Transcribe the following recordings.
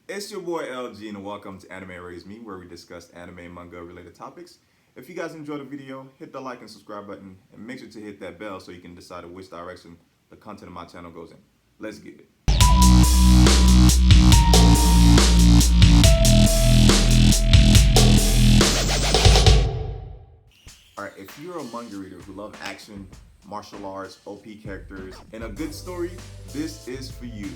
It's your boy LG and welcome to Animeraisedme, where we discuss anime and manga related topics. If you guys enjoyed the video, hit the like and subscribe button and make sure to hit that bell so you can decide which direction the content of my channel goes in. Let's get it. Alright, if you're a manga reader who love action, martial arts, OP characters, and a good story, this is for you.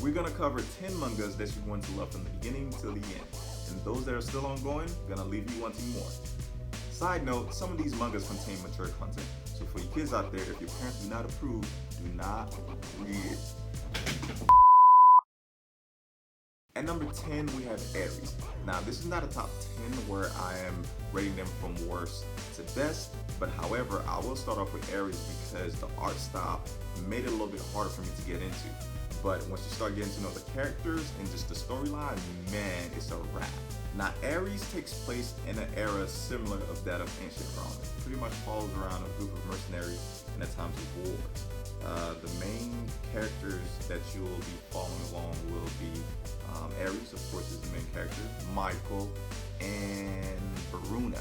We're gonna cover 10 mangas that you're going to love from the beginning till the end. And those that are still ongoing, gonna leave you wanting more. Side note, some of these mangas contain mature content. So for you kids out there, if your parents do not approve, do not read it. At number 10, we have Aries. Now, this is not a top 10 where I am rating them from worst to best, but however, I will start off with Aries because the art style made it a little bit harder for me to get into. But once you start getting to know the characters and just the storyline, man, it's a wrap. Now, Aries takes place in an era similar of that of ancient Rome. It pretty much follows around a group of mercenaries in the times of war. The main characters that you will be following along will be Aries, of course, is the main character, Michael, and Varuna.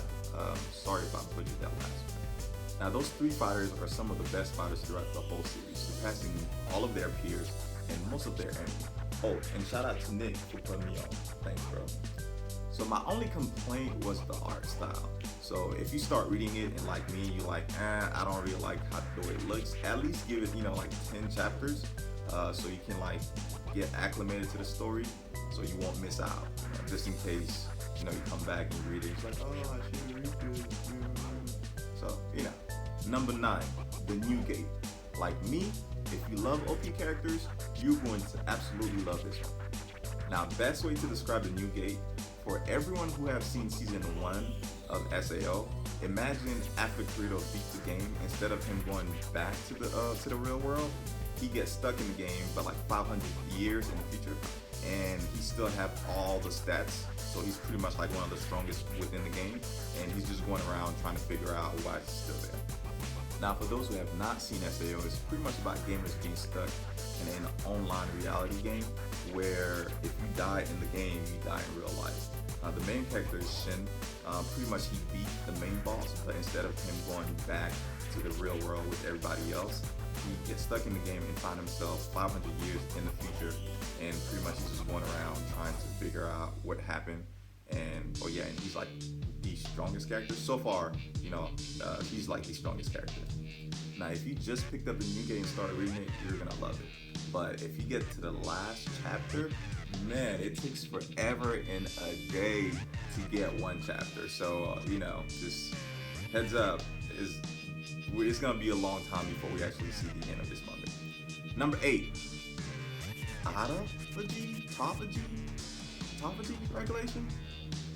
Sorry if I butchered that last one. Now, those three fighters are some of the best fighters throughout the whole series, surpassing all of their peers and most of their enemies. Oh, and shout out to Nick for putting me on. Thanks, bro. So my only complaint was the art style. So if you start reading it and like me, you're like, I don't really like how the way it looks, at least give it, like 10 chapters so you can like get acclimated to the story so you won't miss out. Just in case, you come back and read it, it's like, oh, I should read this. So, Number 9, The New Gate. Like me, if you love OP characters, you're going to absolutely love this one. Now, best way to describe The New Gate, for everyone who have seen season 1 of SAO, imagine after Kirito beats the game, instead of him going back to the real world, he gets stuck in the game but like 500 years in the future, and he still have all the stats, so he's pretty much like one of the strongest within the game, and he's just going around trying to figure out why he's still there. Now, for those who have not seen SAO, it's pretty much about gamers being stuck in an online reality game where if you die in the game, you die in real life. The main character is Shin. Pretty much he beat the main boss, but instead of him going back to the real world with everybody else, he gets stuck in the game and find himself 500 years in the future, and pretty much he's just going around trying to figure out what happened. And and he's like the strongest character so far. He's like the strongest character. Now, if you just picked up the new game and started reading it, you're gonna love it. But if you get to the last chapter, man, it takes forever and a day to get one chapter. So just heads up, it's gonna be a long time before we actually see the end of this manga. Number 8, Autophagy regulation.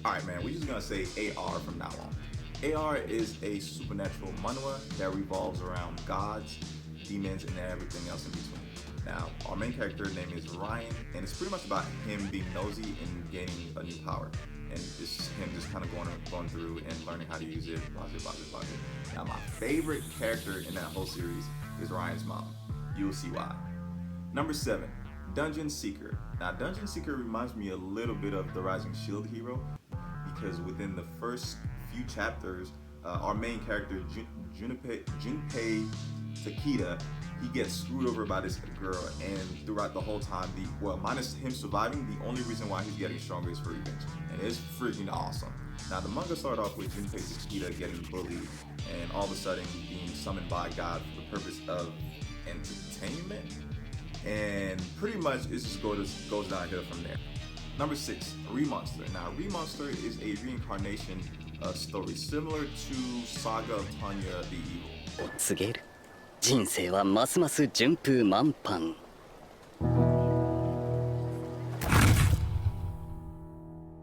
All right, man, we're just gonna say AR from now on. AR is a supernatural manhwa that revolves around gods, demons, and everything else in between. Now, our main character name is Ryan, and it's pretty much about him being nosy and gaining a new power. And it's him just kind of going through and learning how to use it, blah. Now, my favorite character in that whole series is Ryan's mom. You'll see why. Number 7, Dungeon Seeker. Now, Dungeon Seeker reminds me a little bit of the Rising Shield hero, because within the first few chapters, our main character, Junpei Takeda, he gets screwed over by this girl, and throughout the whole time, minus him surviving, the only reason why he's getting stronger is for revenge, and it's freaking awesome. Now, the manga started off with Junpei Takeda getting bullied, and all of a sudden being summoned by God for the purpose of entertainment, and pretty much it just goes downhill from there. Number 6, Remonster. Now, Remonster is a reincarnation story similar to Saga of Tanya the Evil. 告げる。人生はますます順風満帆。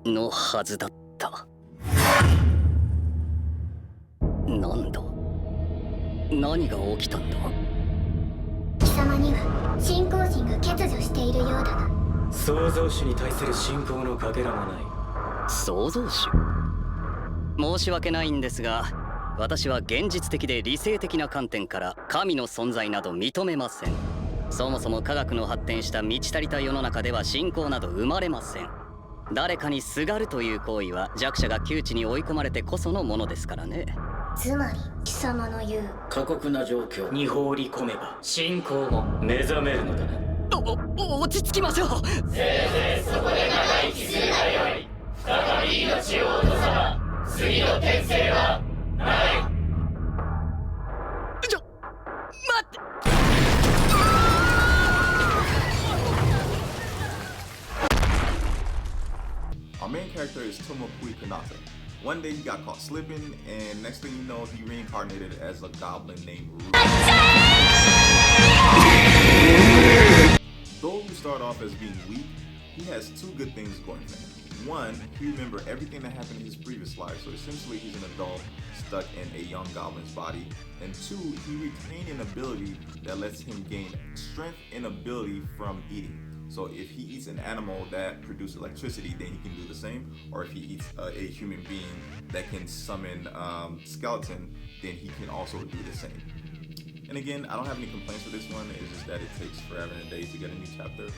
のはずだった。なんだ。何が起きたんだ。貴様には信仰心が欠如しているようだな。創造主に対する信仰のかけらもない。創造主？申し訳ないんですが、私は現実的で理性的な観点から神の存在など認めません。そもそも科学の発展した満ち足りた世の中では信仰など生まれません。誰かにすがるという行為は弱者が窮地に追い込まれてこそのものですからね。つまり貴様の言う過酷な状況に放り込めば信仰も目覚めるのだな。落ち着きましょう。せいぜいそこで長生きするがよい。再び命を落とさば次の転生はない。待って。Our main character is Tenkuu Kanata. One day he got caught slipping, and next thing you know, he reincarnated as a goblin named Ru. Though you start off as being weak, he has two good things going for him. One, he remembers everything that happened in his previous life, so essentially he's an adult stuck in a young goblin's body. And two, he retained an ability that lets him gain strength and ability from eating. So if he eats an animal that produces electricity, then he can do the same. Or if he eats a human being that can summon skeleton, then he can also do the same. And again, I don't have any complaints with this one. It's just that it takes forever and a day to get a new chapter.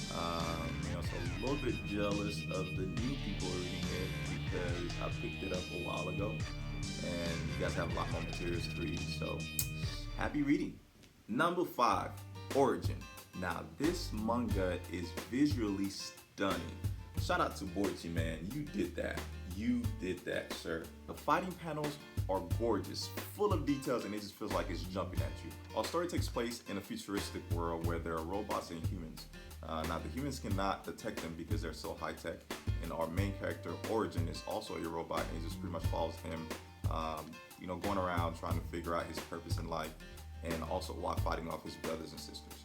So a little bit jealous of the new people reading it because I picked it up a while ago, and you guys have a lot more materials to read. So happy reading. Number 5, Origin. Now this manga is visually stunning. Shout out to Boichi, man. You did that. You did that, sir. The fighting panels are gorgeous, full of details, and it just feels like it's jumping at you. Our story takes place in a futuristic world where there are robots and humans. Now the humans cannot detect them because they're so high tech, and our main character Origin is also a robot, and it just pretty much follows him, going around trying to figure out his purpose in life, and also while fighting off his brothers and sisters.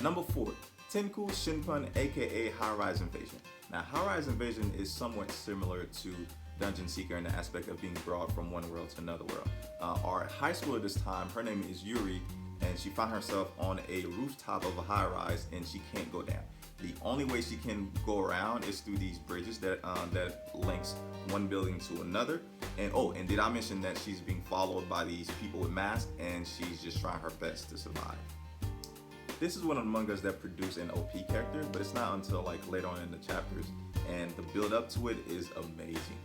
Number 4, Tenkuu Shinpan, aka High-Rise Invasion. Now, High-Rise Invasion is somewhat similar to Dungeon Seeker in the aspect of being brought from one world to another world. Our high schooler this time, her name is Yuri, and she found herself on a rooftop of a high-rise, and she can't go down. The only way she can go around is through these bridges that links one building to another. And did I mention that she's being followed by these people with masks, and she's just trying her best to survive. This is one of the mangas that produce an OP character, but it's not until like later on in the chapters, and the build up to it is amazing.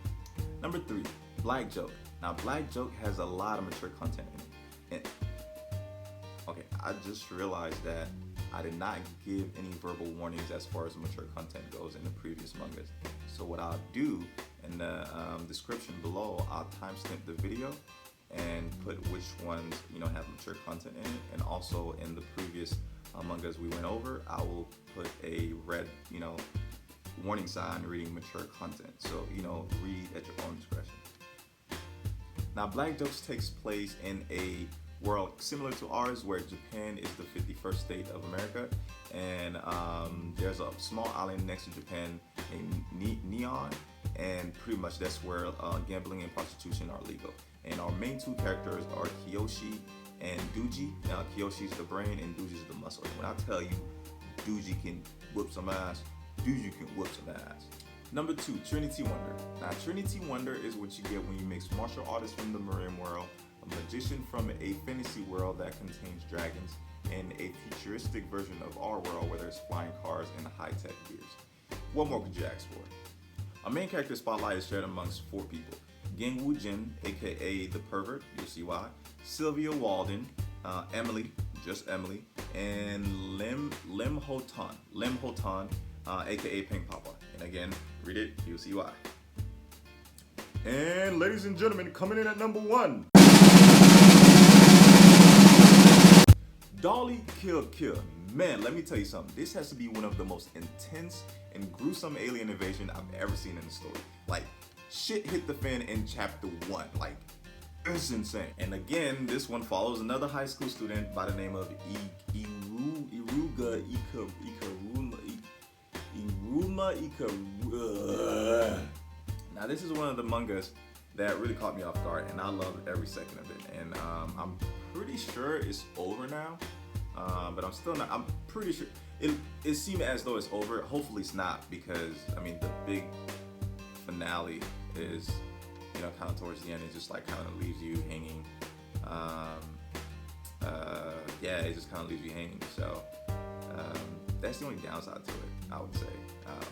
Number 3, Black Joke. Now Black Joke has a lot of mature content in it. Okay, I just realized that I did not give any verbal warnings as far as mature content goes in the previous mangas. So what I'll do in the description below, I'll timestamp the video and put which ones have mature content in it, and also in the previous mangas we went over, I will put a red warning sign reading mature content. So read at your own discretion. Now Black Jokes takes place in a world similar to ours, where Japan is the 51st state of America, and there's a small island next to Japan named Neon, and pretty much that's where gambling and prostitution are legal. And our main two characters are Kiyoshi and Duji. Now Kiyoshi's the brain and Duji's the muscle. And when I tell you Duji can whoop some ass, Duji can whoop some ass. Number 2, Trinity Wonder. Now Trinity Wonder is what you get when you mix martial artists from the marine world, a magician from a fantasy world that contains dragons, and a futuristic version of our world where there's flying cars and high-tech gears. What more could you ask for? Our main character spotlight is shared amongst 4 people. Gangwoo Jin, aka the pervert, you'll see why, Sylvia Walden, Emily, just Emily, and Lim Ho-tan, aka Pink Papa. And again, read it, you'll see why. And ladies and gentlemen, coming in at number 1, Dolly Kill. Man, let me tell you something. This has to be one of the most intense and gruesome alien invasion I've ever seen in a story. Like, shit hit the fan in chapter 1. Like, it's insane. And again, this one follows another high school student by the name of Iruma Ika. Now this is one of the mangas that really caught me off guard, and I loved every second of it. And I'm pretty sure it's over now, but I'm still not. I'm pretty sure it seemed as though it's over. Hopefully it's not, because I mean the big finale is kind of towards the end. It just like kind of leaves you hanging. yeah, it just kind of leaves you hanging. So that's the only downside to it, I would say.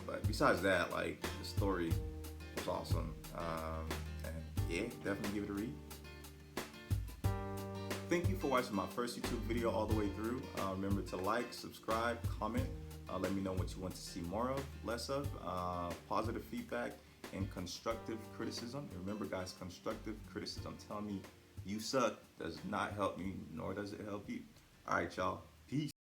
But besides that, like, the story was awesome. And yeah, definitely give it a read. Thank you for watching my first YouTube video all the way through. Remember to like, subscribe, comment. Let me know what you want to see more of, less of. Positive feedback and constructive criticism. And remember, guys, constructive criticism telling me you suck does not help me, nor does it help you. All right, y'all. Peace.